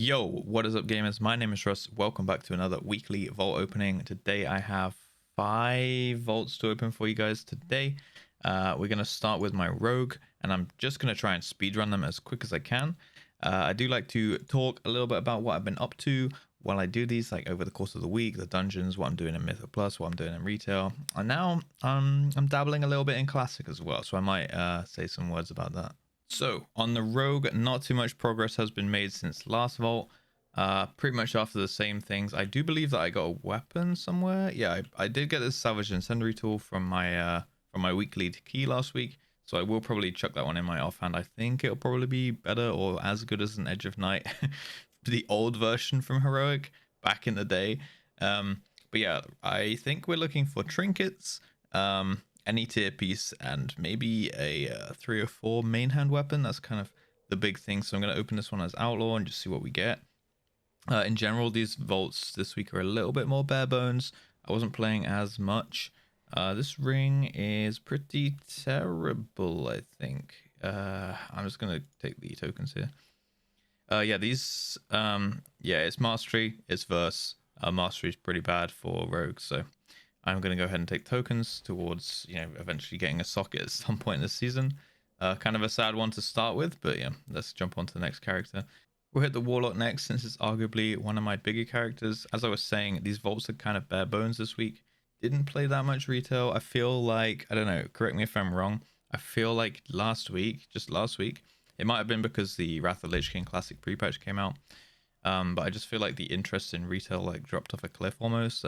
Yo, what is up, gamers? My name is Russ. Welcome back to another weekly vault opening. Today I have 5 vaults to open for you guys today. We're going to start with my rogue, and I'm just going to try and speedrun them as quick as I can. I do like to talk a little bit about what I've been up to while I do these, like over the course of the week, the dungeons, what I'm doing in Mythic Plus, what I'm doing in retail. And now I'm dabbling a little bit in Classic as well, so I might say some words about that. So on the rogue, not too much progress has been made since last vault. Pretty much after the same things. I do believe that I got a weapon somewhere. Yeah, I did get this salvage incendiary tool from my weekly key last week, so I will probably chuck that one in my offhand. I think it'll probably be better or as good as an Edge of Night, the old version from heroic back in the day. But yeah, I think we're looking for trinkets. Any tier piece, and maybe a 3 or 4 main hand weapon. That's kind of the big thing. So I'm going to open this one as outlaw and just see what we get. In general, these vaults this week are a little bit more bare bones. I wasn't playing as much. This ring is pretty terrible, I think. I'm just going to take the tokens here. Yeah, these, yeah, it's mastery, it's verse. Mastery is pretty bad for rogues, so I'm going to go ahead and take tokens towards, eventually getting a socket at some point this season. Kind of a sad one to start with, but yeah, let's jump on to the next character. We'll hit the Warlock next, since it's arguably one of my bigger characters. As I was saying, these vaults are kind of bare bones this week. Didn't play that much retail. I feel like, I don't know, correct me if I'm wrong, I feel like just last week, it might have been because the Wrath of Lich King Classic pre-patch came out, but I just feel like the interest in retail like dropped off a cliff almost.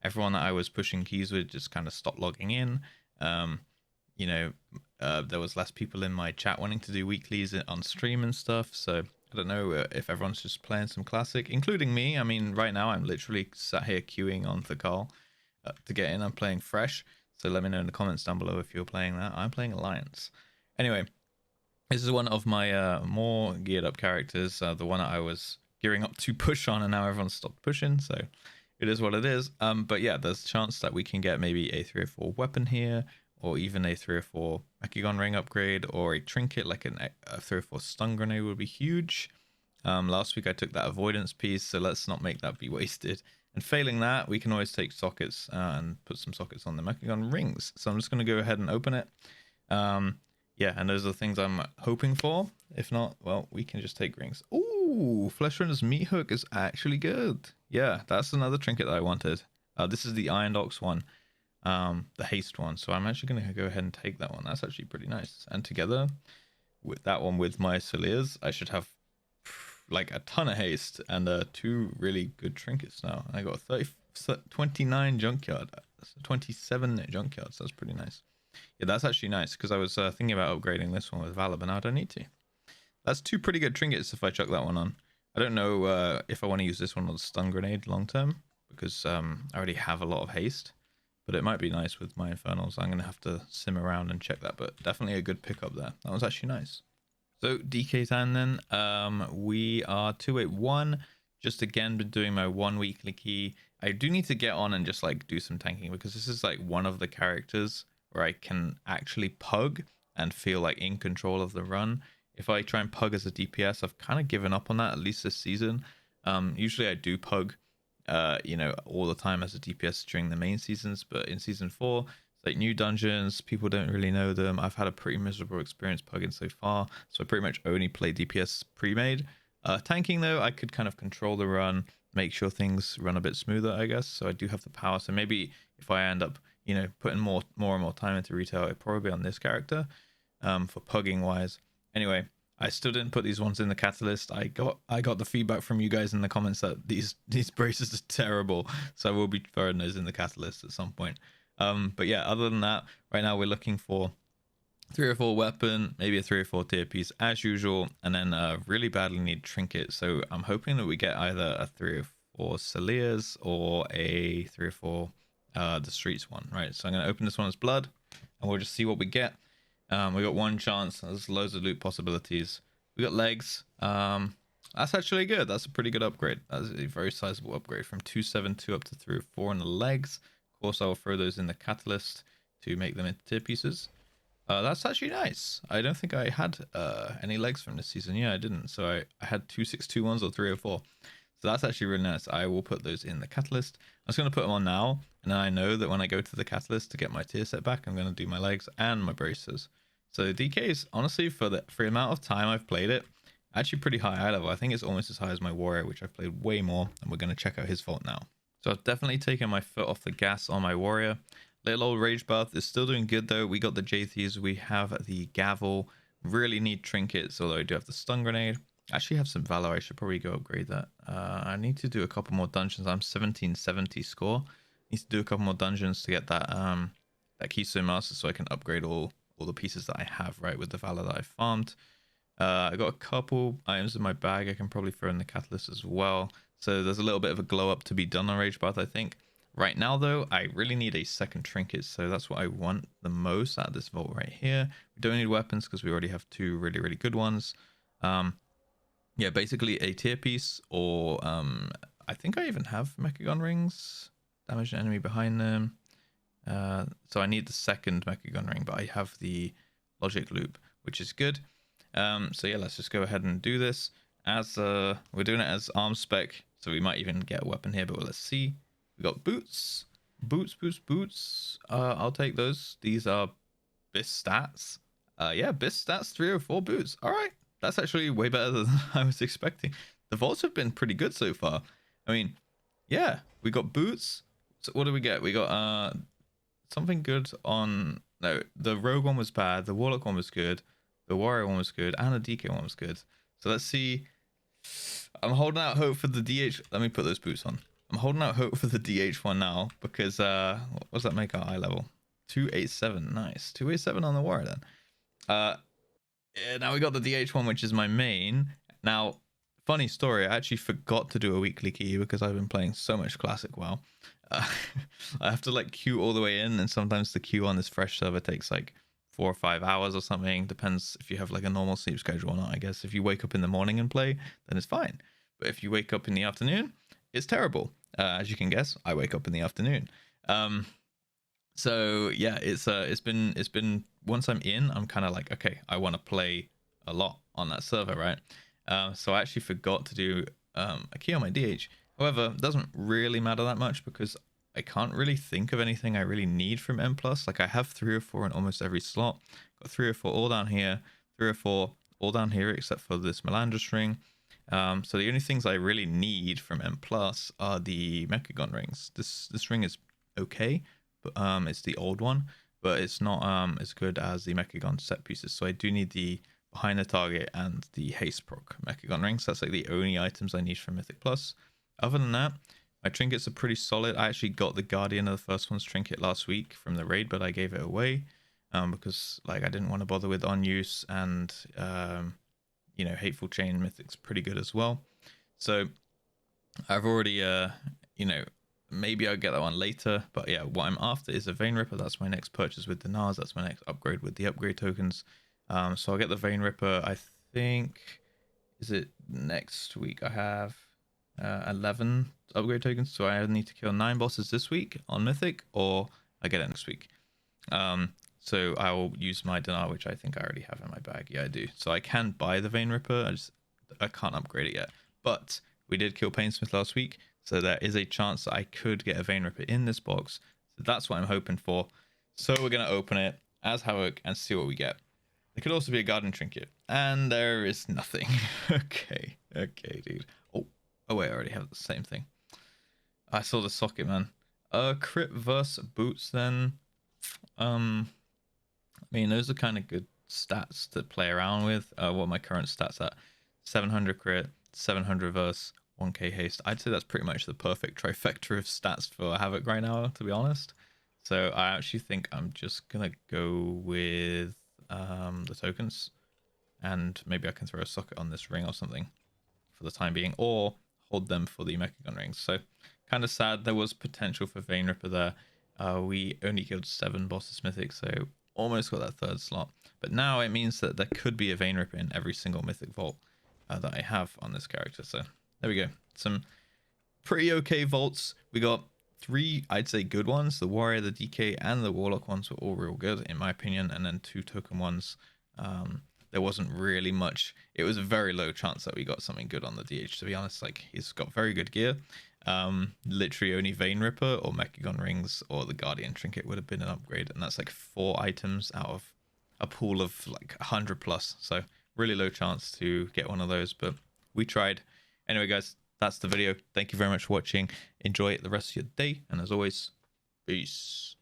Everyone that I was pushing keys with just kind of stopped logging in. There was less people in my chat wanting to do weeklies on stream and stuff. So I don't know if everyone's just playing some Classic, including me. I mean, right now I'm literally sat here queuing on the call to get in. I'm playing fresh. So let me know in the comments down below if you're playing that. I'm playing Alliance. Anyway, this is one of my more geared up characters. The one that I was gearing up to push on, and now everyone's stopped pushing. So it is what it is. But yeah, there's a chance that we can get maybe a 3 or 4 weapon here, or even a 3 or 4 Mechagon ring upgrade, or a trinket like a 3 or 4 stun grenade would be huge. Last week I took that avoidance piece, so let's not make that be wasted. And failing that, we can always take sockets and put some sockets on the Mechagon rings. So I'm just going to go ahead and open it. Yeah, and those are the things I'm hoping for. If not, well, we can just take rings. Ooh, Flesh Runner's Meat Hook is actually good. Yeah, that's another trinket that I wanted. This is the Iron Ox one, the haste one. So I'm actually going to go ahead and take that one. That's actually pretty nice. And together with that one with my Soliers, I should have like a ton of haste and 2 really good trinkets now. I got 29 junkyard, 27 junkyards. So that's pretty nice. Yeah, that's actually nice, because I was thinking about upgrading this one with Valor, but now I don't need to. That's 2 pretty good trinkets if I chuck that one on. I don't know if I want to use this one on stun grenade long term, because I already have a lot of haste, but it might be nice with my infernals. I'm going to have to sim around and check that, but definitely a good pickup there. That was actually nice. So DK Tan then, we are 281. Just again been doing my 1 weekly key. I do need to get on and just like do some tanking, because this is like one of the characters where I can actually pug and feel like in control of the run. If I try and pug as a DPS, I've kind of given up on that, at least this season. Usually I do pug, all the time as a DPS during the main seasons, but in season 4, it's like new dungeons, people don't really know them. I've had a pretty miserable experience pugging so far, so I pretty much only play DPS pre-made. Tanking though, I could kind of control the run, make sure things run a bit smoother, I guess. So I do have the power. So maybe if I end up, putting more and more time into retail, it'd probably be on this character, for pugging wise. Anyway, I still didn't put these ones in the catalyst. I got the feedback from you guys in the comments that these braces are terrible, so I will be throwing those in the catalyst at some point. But yeah, other than that, right now we're looking for 3 or 4 weapon, maybe a 3 or 4 tier piece as usual, and then really badly need trinket. So I'm hoping that we get either a 3 or 4 Soliers or a 3 or 4 the streets one, right? So I'm going to open this one as blood, and we'll just see what we get. We got 1 chance. There's loads of loot possibilities. We got legs. That's actually good. That's a pretty good upgrade. That's a very sizable upgrade from 272 up to 3 or 4 on the legs. Of course, I will throw those in the catalyst to make them into tier pieces. That's actually nice. I don't think I had any legs from this season. Yeah, I didn't. So I had 2621s or 304. So that's actually really nice. I will put those in the catalyst. I was going to put them on now, and then I know that when I go to the catalyst to get my tier set back, I'm going to do my legs and my braces. So DK is honestly, for the amount of time I've played it, actually pretty high level. I think it's almost as high as my warrior, which I've played way more, and we're going to check out his vault now. So I've definitely taken my foot off the gas on my warrior. Little old Rage Bath is still doing good though. We got the Jathies, we have the Gavel. Really need trinkets, although I do have the stun grenade. I actually have some Valor. I should probably go upgrade that. I need to do a couple more dungeons. I'm 1770 score. Need to do a couple more dungeons to get that that Keystone Master, so I can upgrade all the pieces that I have, right, with the Valor that I farmed. I got a couple items in my bag I can probably throw in the catalyst as well. So there's a little bit of a glow up to be done on Rage Bath, I think. Right now, though, I really need a second trinket, so that's what I want the most out of this vault right here. We don't need weapons because we already have two really, really good ones. Yeah, basically a tier piece, or I think I even have Mechagon rings. Damage an enemy behind them. So I need the second Mechagon ring, but I have the logic loop, which is good. So yeah, let's just go ahead and do this. As we're doing it as arm spec, so we might even get a weapon here, but let's see. We got boots. Boots. I'll take those. These are BIS stats. Yeah, BIS stats 304 boots. All right. That's actually way better than I was expecting. The vaults have been pretty good so far. I mean, yeah, we got boots. So what do we get? We got something good on... No, the rogue one was bad. The warlock one was good. The warrior one was good. And the DK one was good. So let's see. I'm holding out hope for the DH. Let me put those boots on. I'm holding out hope for the DH one now, because what does that make our eye level? 287. Nice. 287 on the warrior then. Yeah, now we got the DH one, which is my main. Now, funny story, I actually forgot to do a weekly key because I've been playing so much Classic WoW. I have to like queue all the way in, and sometimes the queue on this fresh server takes like 4 or 5 hours or something. Depends if you have like a normal sleep schedule or not, I guess. If you wake up in the morning and play, then it's fine. But if you wake up in the afternoon, it's terrible. As you can guess, I wake up in the afternoon. So yeah, it's been once I'm in, I'm kind of like, okay, I want to play a lot on that server, right? So I actually forgot to do a key on my DH. However, it doesn't really matter that much because I can't really think of anything I really need from M+. Like I have 3 or 4 in almost every slot. Got 3 or 4 all down here, 3 or 4 all down here except for this Melandra string. So the only things I really need from M+ are the Mechagon rings. This ring is okay, but it's the old one, but it's not as good as the Mechagon set pieces. So I do need the behind the target and the haste proc Mechagon rings. That's like the only items I need from Mythic Plus. Other than that, my trinkets are pretty solid. I actually got the Guardian of the First One's trinket last week from the raid, but I gave it away because like I didn't want to bother with on use, and you know, Hateful Chain Mythic's pretty good as well. So I've already you know, maybe I'll get that one later, but yeah, what I'm after is a Vein Ripper. That's my next purchase with the NARS. That's my next upgrade with the upgrade tokens. So I'll get the Vein Ripper. I think, is it next week? I have 11 upgrade tokens, so I need to kill 9 bosses this week on Mythic, or I get it next week. So I will use my dinar, which I think I already have in my bag. Yeah, I do. So I can buy the Vein Ripper. I can't upgrade it yet. But we did kill Painsmith last week, so there is a chance that I could get a Vein Ripper in this box. So that's what I'm hoping for. So we're going to open it as Havoc and see what we get. It could also be a Garden Trinket. And there is nothing. Okay, dude. Oh wait, I already have the same thing. I saw the socket, man. Crit versus boots then. I mean, those are kind of good stats to play around with. What are my current stats at? 700 crit, 700 verse, 1k haste. I'd say that's pretty much the perfect trifecta of stats for Havoc right now, to be honest. So I actually think I'm just gonna go with the tokens, and maybe I can throw a socket on this ring or something for the time being, or hold them for the Mechagon rings. So kind of sad. There was potential for Vein Ripper there. We only killed 7 bosses Mythic, so almost got that 3rd slot. But now it means that there could be a Vein Ripper in every single Mythic vault that I have on this character. So there we go. Some pretty okay vaults. We got three, I'd say, good ones. The Warrior, the DK, and the Warlock ones were all real good, in my opinion. And then 2 token ones, there wasn't really much. It was a very low chance that we got something good on the DH, to be honest. Like, he's got very good gear. Literally only Vein Ripper or Mechagon Rings or the Guardian Trinket would have been an upgrade. And that's like 4 items out of a pool of like 100 plus. So really low chance to get one of those, but we tried. Anyway, guys, that's the video. Thank you very much for watching. Enjoy the rest of your day. And as always, peace.